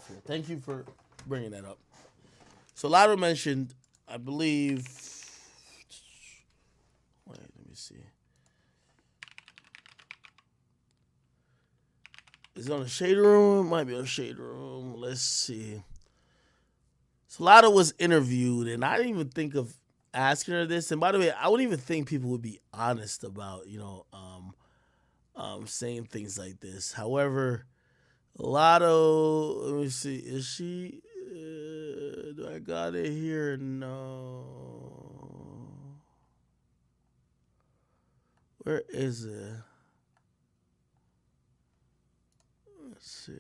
stuff here. Thank you for bringing that up. So Latto mentioned, I believe. Wait, let me see. Is it on the Shade Room? It might be on the Shade Room. Let's see. So Latto was interviewed, and I didn't even think of asking her this. And by the way, I wouldn't even think people would be honest about, saying things like this. However, Latto, let me see, is she? Do I got it here? No. Where is it? Let's see.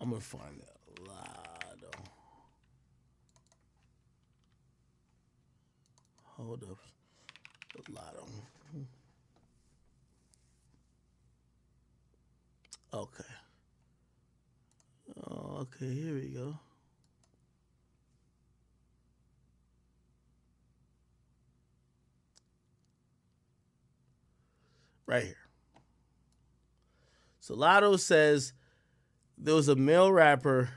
I'm gonna find it. Latto. Hold up. Latto. Okay. Oh, okay, here we go. Right here. So Latto says there was a male rapper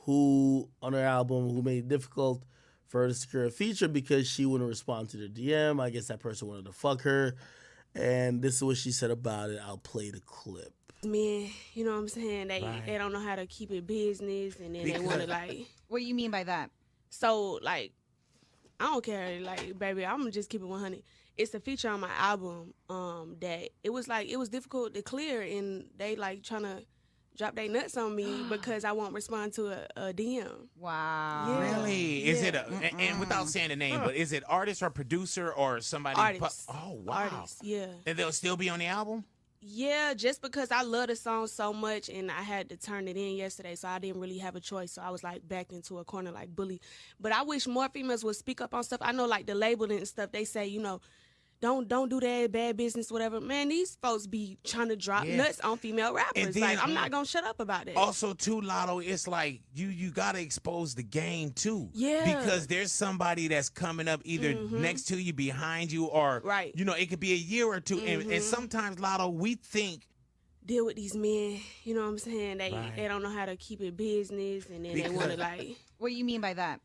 who, on her album, who made it difficult for her to secure a feature because she wouldn't respond to the DM. I guess that person wanted to fuck her. And this is what she said about it. I'll play the clip. Men, you know what I'm saying? They don't know how to keep it business, and then they want to like. What do you mean by that? So like, I don't care. Like, baby, I'm gonna just keep it 100. It's a feature on my album that it was difficult to clear, and they like trying to drop their nuts on me because I won't respond to a DM. Wow. Yeah. Really? Is it and without saying the name, but is it artist or producer or somebody? Artist. Oh wow. Artist, yeah. And they'll still be on the album? Yeah, just because I love the song so much and I had to turn it in yesterday, so I didn't really have a choice. So I was like backed into a corner like bully. But I wish more females would speak up on stuff. I know like the labeling and stuff, they say, don't do that, bad business, whatever. Man, these folks be trying to drop nuts on female rappers. And then, like, I'm not gonna shut up about it. Also, too, Latto, it's like you gotta expose the game too. Yeah. Because there's somebody that's coming up either next to you, behind you, or Right. it could be a year or two. And sometimes, Latto, we think deal with these men, you know what I'm saying? They don't know how to keep it business, and then they want to like. What do you mean by that?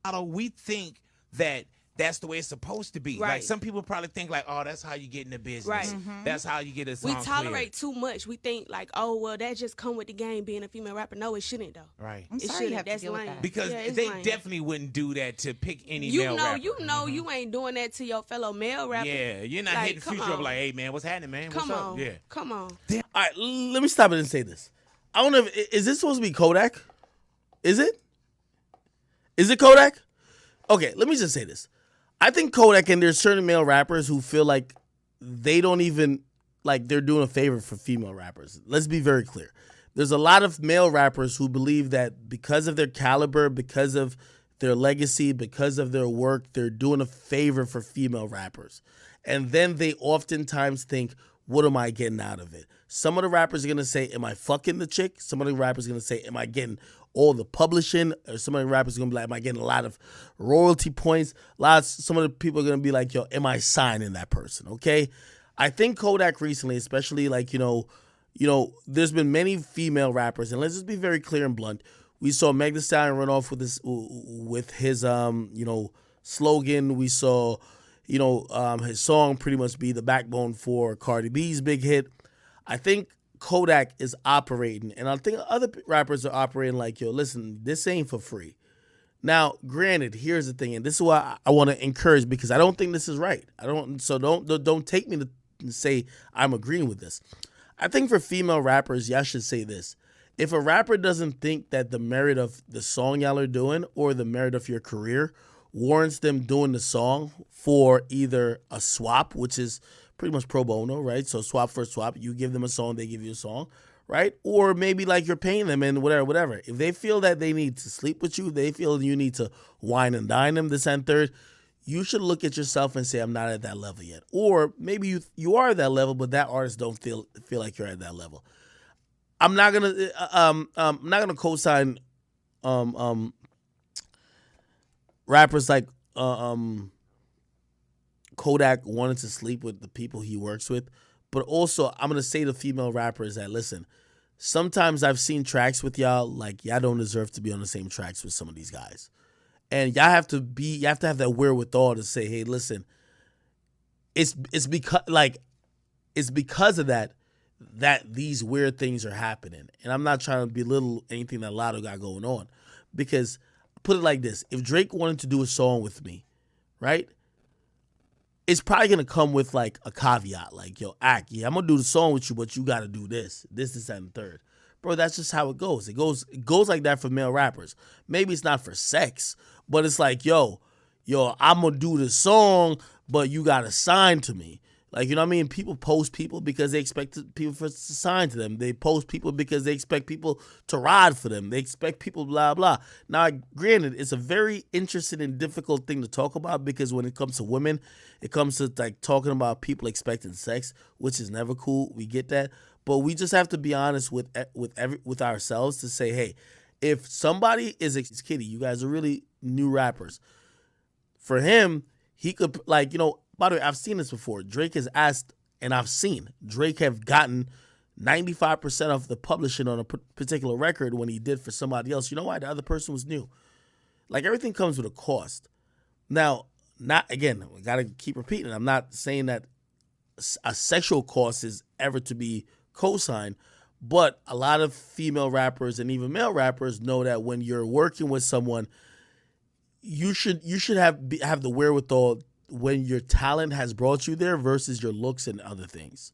Latto, we think that that's the way it's supposed to be. Right. Like some people probably think like, oh, that's how you get in the business. Right. That's how you get a song We tolerate cleared. too much. We think like, oh well, that just come with the game being a female rapper. No, it shouldn't though. Right. I'm It sorry you shouldn't. have to That's deal with lame. that. Because Yeah, it's they lame. definitely wouldn't do that to pick any You male know, rapper. you ain't doing that to your fellow male rapper. Yeah, you're not Like, hitting come future up on. like, hey man, what's happening, man? Come what's on, up? Yeah. come on. All right, let me stop it and say this. I don't know is this supposed to be Kodak? Is it? Is it Kodak? Okay, let me just say this. I think Kodak, and there's certain male rappers who feel like they don't even, like they're doing a favor for female rappers. Let's be very clear. There's a lot of male rappers who believe that because of their caliber, because of their legacy, because of their work, they're doing a favor for female rappers. And then they oftentimes think, what am I getting out of it? Some of the rappers are going to say, am I fucking the chick? Some of the rappers are going to say, am I getting all the publishing? Or some of the rappers are going to be like, am I getting a lot of royalty points? Some of the people are going to be like, yo, am I signing that person? Okay? I think Kodak recently, especially like, there's been many female rappers, and let's just be very clear and blunt. We saw Meg Thee Stallion run off with his slogan. We saw his song pretty much be the backbone for Cardi B's big hit. I think Kodak is operating, and I think other rappers are operating like, yo, listen, this ain't for free. Now, granted, here's the thing, and this is why I want to encourage, because I don't think this is right. Don't take me to say I'm agreeing with this. I think for female rappers, y'all should say this. If a rapper doesn't think that the merit of the song y'all are doing or the merit of your career warrants them doing the song for either a swap, which is pretty much pro bono, right? So swap for swap, you give them a song, they give you a song, right? Or maybe like you're paying them and whatever. If they feel that they need to sleep with you, they feel you need to wine and dine them, this and third, you should look at yourself and say, I'm not at that level yet. Or maybe you are at that level, but that artist don't feel like you're at that level. I'm not gonna co-sign rappers like Kodak wanted to sleep with the people he works with, but also I'm gonna say to female rappers that listen, sometimes I've seen tracks with y'all like y'all don't deserve to be on the same tracks with some of these guys. And you have to have that wherewithal to say, hey, listen, it's because of that these weird things are happening. And I'm not trying to belittle anything that Latto got going on. Because put it like this, if Drake wanted to do a song with me, right? It's probably gonna come with like a caveat, like, yo, yeah, I'm gonna do the song with you, but you gotta do this, and the third. Bro, that's just how it goes. It goes like that for male rappers. Maybe it's not for sex, but it's like, yo, I'm gonna do the song, but you gotta sign to me. Like, you know what I mean? People post people because they expect people to sign to them. They post people because they expect people to ride for them. They expect people blah, blah. Now, granted, it's a very interesting and difficult thing to talk about because when it comes to women, it comes to like talking about people expecting sex, which is never cool. We get that. But we just have to be honest with ourselves to say, hey, if somebody is a kitty, you guys are really new rappers. For him, he could, like, you know, by the way, I've seen this before. Drake has asked, and I've seen Drake have gotten 95% of the publishing on a particular record when he did for somebody else. You know why? The other person was new. Like, everything comes with a cost. Now, again, I got to keep repeating. I'm not saying that a sexual cost is ever to be co-signed, but a lot of female rappers and even male rappers know that when you're working with someone, you should have the wherewithal when your talent has brought you there versus your looks and other things.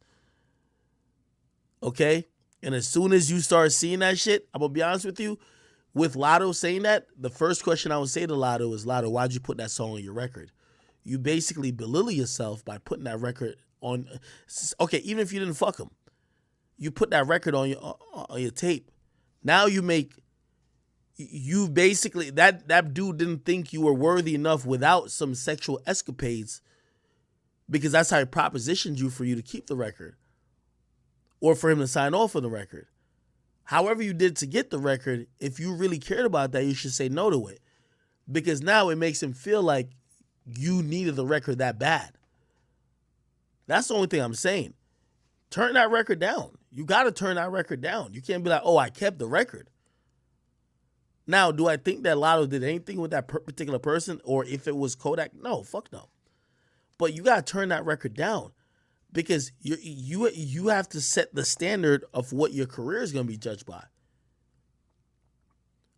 Okay? And as soon as you start seeing that shit, I'm going to be honest with you, with Latto saying that, the first question I would say to Latto is, Latto, why'd you put that song on your record? You basically belittle yourself by putting that record on. Okay, even if you didn't fuck him, you put that record on your tape. Now you basically, that dude didn't think you were worthy enough without some sexual escapades because that's how he propositioned you for you to keep the record or for him to sign off on the record. However you did to get the record, if you really cared about that, you should say no to it because now it makes him feel like you needed the record that bad. That's the only thing I'm saying. Turn that record down. You got to turn that record down. You can't be like, oh, I kept the record. Now, do I think that Latto did anything with that particular person or if it was Kodak? No, fuck no. But you got to turn that record down because you have to set the standard of what your career is going to be judged by.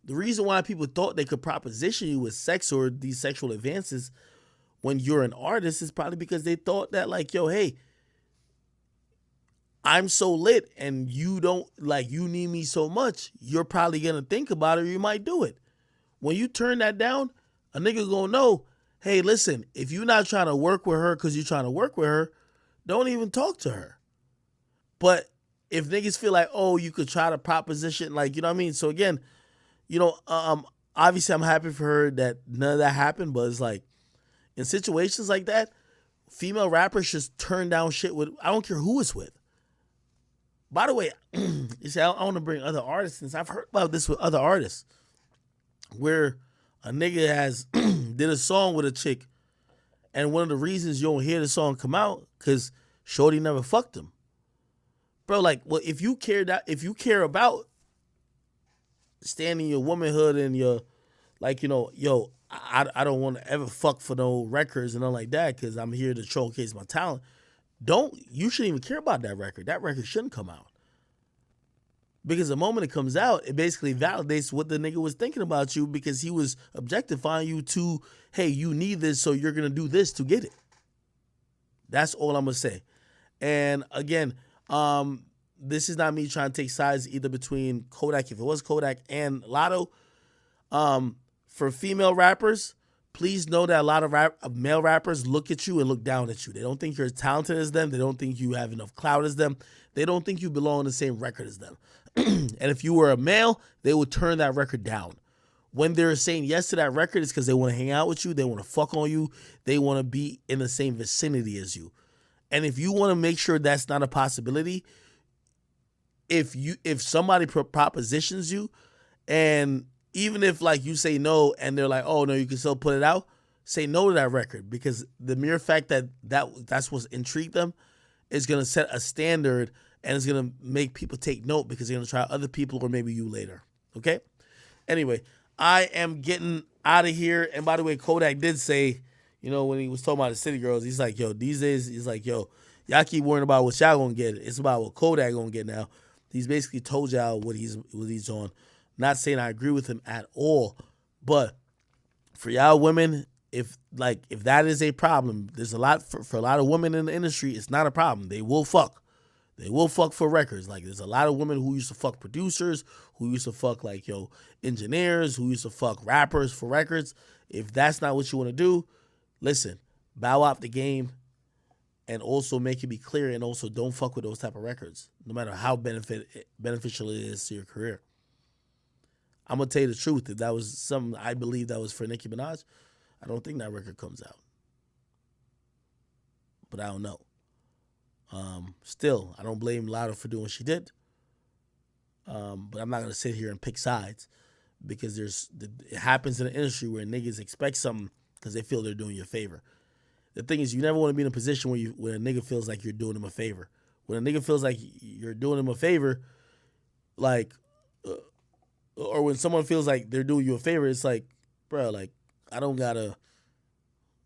The reason why people thought they could proposition you with sex or these sexual advances when you're an artist is probably because they thought that, like, yo, hey, I'm so lit and you don't, like, you need me so much, you're probably going to think about it or you might do it. When you turn that down, a nigga gonna know, hey, listen, if you're not trying to work with her because you're trying to work with her, don't even talk to her. But if niggas feel like, oh, you could try to proposition, like, you know what I mean? So again, you know, obviously I'm happy for her that none of that happened, but it's like, in situations like that, female rappers just turn down shit with, I don't care who it's with. By the way, you see, I want to bring other artists, since I've heard about this with other artists, where a nigga has did a song with a chick, and one of the reasons you don't hear the song come out, because shorty never fucked him. Bro, like, well, if you care about standing your womanhood and your, like, you know, yo, I don't want to ever fuck for no records and nothing like that because I'm here to showcase my talent. You shouldn't even care about that record. That record shouldn't come out. Because the moment it comes out, it basically validates what the nigga was thinking about you because he was objectifying you to, hey, you need this, so you're going to do this to get it. That's all I'm going to say. And again, this is not me trying to take sides either between Kodak, if it was Kodak, and Latto. For female rappers, please know that a lot of male rappers look at you and look down at you. They don't think you're as talented as them. They don't think you have enough clout as them. They don't think you belong on the same record as them. And if you were a male, they would turn that record down. When they're saying yes to that record, it's because they want to hang out with you. They want to fuck on you. They want to be in the same vicinity as you. And if you want to make sure that's not a possibility, if somebody propositions you, and even if, like, you say no and they're like, oh, no, you can still put it out, say no to that record, because the mere fact that that's what intrigued them is going to set a standard and it's gonna make people take note because they're gonna try other people or maybe you later. Okay. Anyway, I am getting out of here. And by the way, Kodak did say, you know, when he was talking about the city girls, he's like, yo, these days, he's like, yo, y'all keep worrying about what y'all gonna get. It's about what Kodak gonna get now. He's basically told y'all what he's on. Not saying I agree with him at all, but for y'all women, if that is a problem, there's a lot for a lot of women in the industry. It's not a problem. They will fuck. They will fuck for records. Like, there's a lot of women who used to fuck producers, who used to fuck, like, engineers, who used to fuck rappers for records. If that's not what you want to do, listen, bow out the game and also make it be clear, and also don't fuck with those type of records, no matter how beneficial it is to your career. I'm going to tell you the truth. If that was something I believe that was for Nicki Minaj, I don't think that record comes out. But I don't know. Still, I don't blame Latto for doing what she did. But I'm not going to sit here and pick sides because it happens in the industry where niggas expect something because they feel they're doing you a favor. The thing is, you never want to be in a position where a nigga feels like you're doing him a favor. When a nigga feels like you're doing him a favor, like, or when someone feels like they're doing you a favor, it's like, bro, like, I don't gotta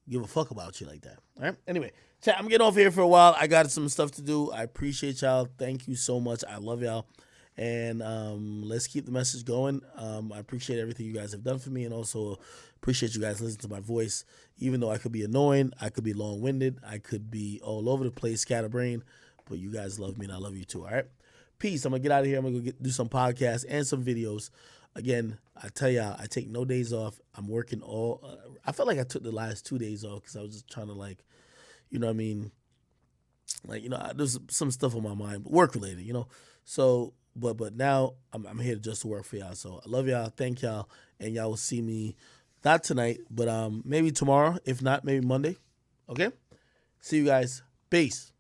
give a fuck about you like that. All right? Anyway, chat, I'm getting off here for a while. I got some stuff to do. I appreciate y'all. Thank you so much. I love y'all. And let's keep the message going. I appreciate everything you guys have done for me, and also appreciate you guys listening to my voice. Even though I could be annoying, I could be long-winded, I could be all over the place, scatterbrained, but you guys love me, and I love you too, all right? Peace. I'm going to get out of here. I'm going to go do some podcasts and some videos. Again, I tell y'all, I take no days off. I'm working I felt like I took the last 2 days off because I was just trying to, like, you know what I mean? Like, there's some stuff on my mind, work-related, So, but now I'm here just to work for y'all. So I love y'all. Thank y'all. And y'all will see me not tonight, but maybe tomorrow. If not, maybe Monday. Okay? See you guys. Peace.